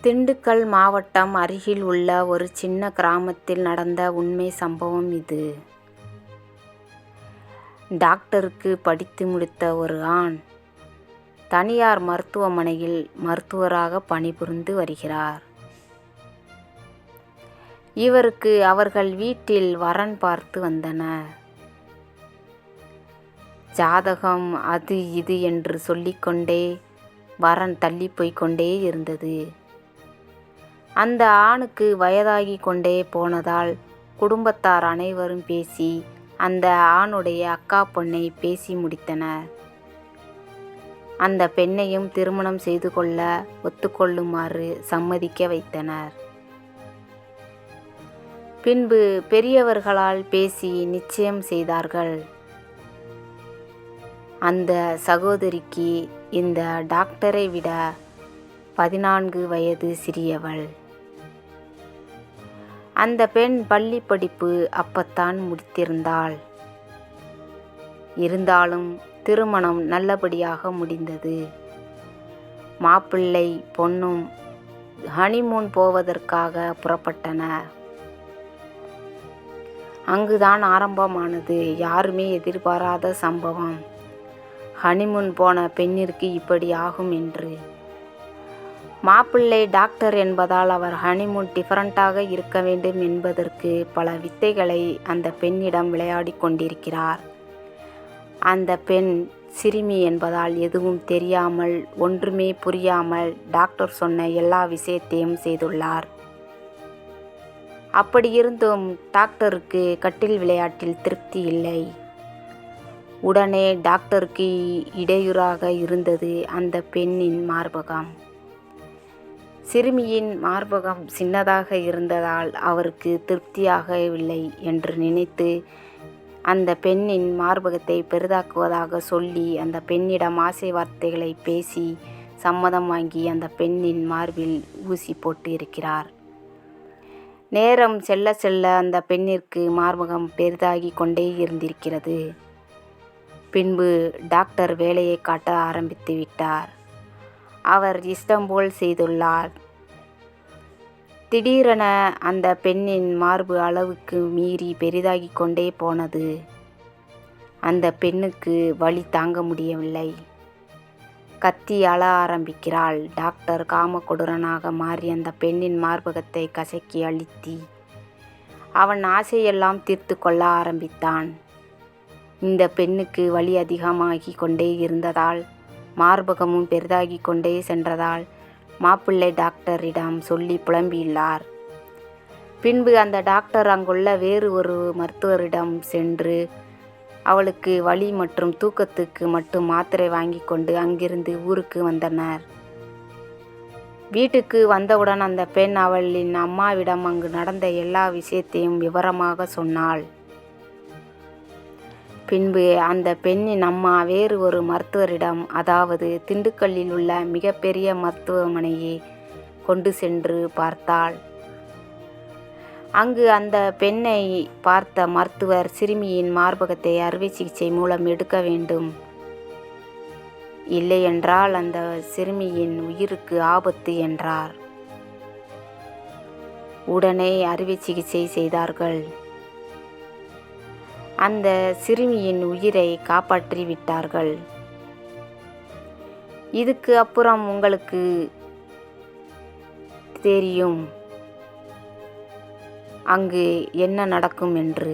திண்டுக்கல் மாவட்டம் அருகில் உள்ள ஒரு சின்ன கிராமத்தில் நடந்த உண்மை சம்பவம் இது. டாக்டருக்கு படித்து முடித்த ஒரு ஆண் தனியார் மருத்துவமனையில் மருத்துவராக பணிபுரிந்து வருகிறார். இவருக்கு அவர்கள் வீட்டில் வரன் பார்த்து வந்தனர். ஜாதகம் அது இது என்று சொல்லிக்கொண்டே வரன் தள்ளி போய்கொண்டே இருந்தது. அந்த ஆணுக்கு வயதாகி கொண்டே போனதால் குடும்பத்தார் அனைவரும் பேசி அந்த ஆணுடைய அக்கா பொண்ணை பேசி முடித்தனர். அந்த பெண்ணையும் திருமணம் செய்து கொள்ள ஒத்துக்கொள்ளுமாறு சம்மதிக்க வைத்தனர். பின்பு பெரியவர்களால் பேசி நிச்சயம் செய்தார்கள். அந்த சகோதரிக்கு இந்த டாக்டரை விட 14 வயது சிறியவள். அந்த பெண் பள்ளி படிப்பு அப்பத்தான் முடித்திருந்தாள். இருந்தாலும் திருமணம் நல்லபடியாக முடிந்தது. மாப்பிள்ளை பொண்ணும் ஹனிமூன் போவதற்காக புறப்பட்டனர். அங்குதான் ஆரம்பமானது யாருமே எதிர்பாராத சம்பவம். ஹனிமூன் போன பெண்ணிற்கு இப்படி ஆகும் என்று. மாப்பிள்ளை டாக்டர் என்பதால் அவர் ஹனிமூன் டிஃபரண்டாக இருக்க வேண்டும் என்பதற்கு பல வித்தைகளை அந்த பெண்ணிடம் விளையாடி கொண்டிருக்கிறார். அந்த பெண் சிறுமி என்பதால் எதுவும் தெரியாமல் ஒன்றுமே புரியாமல் டாக்டர் சொன்ன எல்லா விஷயத்தையும் செய்துள்ளார். அப்படியிருந்தும் டாக்டருக்கு கட்டில் விளையாட்டில் திருப்தி இல்லை. உடனே டாக்டருக்கு இடையூறாக இருந்தது அந்த பெண்ணின் மார்பகம். சிறுமியின் மார்பகம் சின்னதாக இருந்ததால் அவருக்கு திருப்தியாகவில்லை என்று நினைத்து அந்த பெண்ணின் மார்பகத்தை பெரிதாக்குவதாக சொல்லி அந்த பெண்ணிடம் ஆசை வார்த்தைகளை பேசி சம்மதம் வாங்கி அந்த பெண்ணின் மார்பில் ஊசி போட்டு இருக்கிறார். நேரம் செல்ல செல்ல அந்த பெண்ணிற்கு மார்பகம் பெரிதாகி கொண்டே இருந்திருக்கிறது. பின்பு டாக்டர் வேலையை காட்ட ஆரம்பித்து விட்டார். அவர் இஷ்டம்போல் செய்துள்ளார். திடீரென அந்த பெண்ணின் மார்பு அளவுக்கு மீறி பெரிதாகி கொண்டே போனது. அந்த பெண்ணுக்கு வலி தாங்க முடியவில்லை. கத்தி அழ ஆரம்பிக்கிறாள். டாக்டர் காமக்கொடூரனாக மாறி அந்த பெண்ணின் மார்பகத்தை கசக்கி அழுத்தி அவன் ஆசையெல்லாம் தீர்த்து கொள்ள ஆரம்பித்தான். இந்த பெண்ணுக்கு வலி அதிகமாகி கொண்டே இருந்ததால் மார்பகமும் பெரிதாகி கொண்டே சென்றதால் மாப்பிள்ளை டாக்டரிடம் சொல்லி புலம்பியுள்ளார். பின்பு அந்த டாக்டர் அங்குள்ள வேறு ஒரு மருத்துவரிடம் சென்று அவளுக்கு வலி மற்றும் தூக்கத்துக்கு மட்டும் மாத்திரை வாங்கி கொண்டு அங்கிருந்து ஊருக்கு வந்தனர். வீட்டுக்கு வந்தவுடன் அந்த பெண் அவளின் அம்மாவிடம் அங்கு நடந்த எல்லா விஷயத்தையும் விவரமாக சொன்னாள். பின்பு அந்த பெண்ணின் அம்மா வேறு ஒரு மருத்துவரிடம், அதாவது திண்டுக்கல்லில் உள்ள மிகப்பெரிய மருத்துவமனையை கொண்டு சென்று பார்த்தாள். அங்கு அந்த பெண்ணை பார்த்த மருத்துவர் சிறுமியின் மார்பகத்தை அறுவை சிகிச்சை மூலம் எடுக்க வேண்டும், இல்லையென்றால் அந்த சிறுமியின் உயிருக்கு ஆபத்து என்றார். உடனே அறுவை சிகிச்சை செய்தார்கள். அந்த சிறுமியின் உயிரை காப்பாற்றி விட்டார்கள். இதுக்கு அப்புறம் உங்களுக்கு தெரியும் அங்கு என்ன நடக்கும் என்று.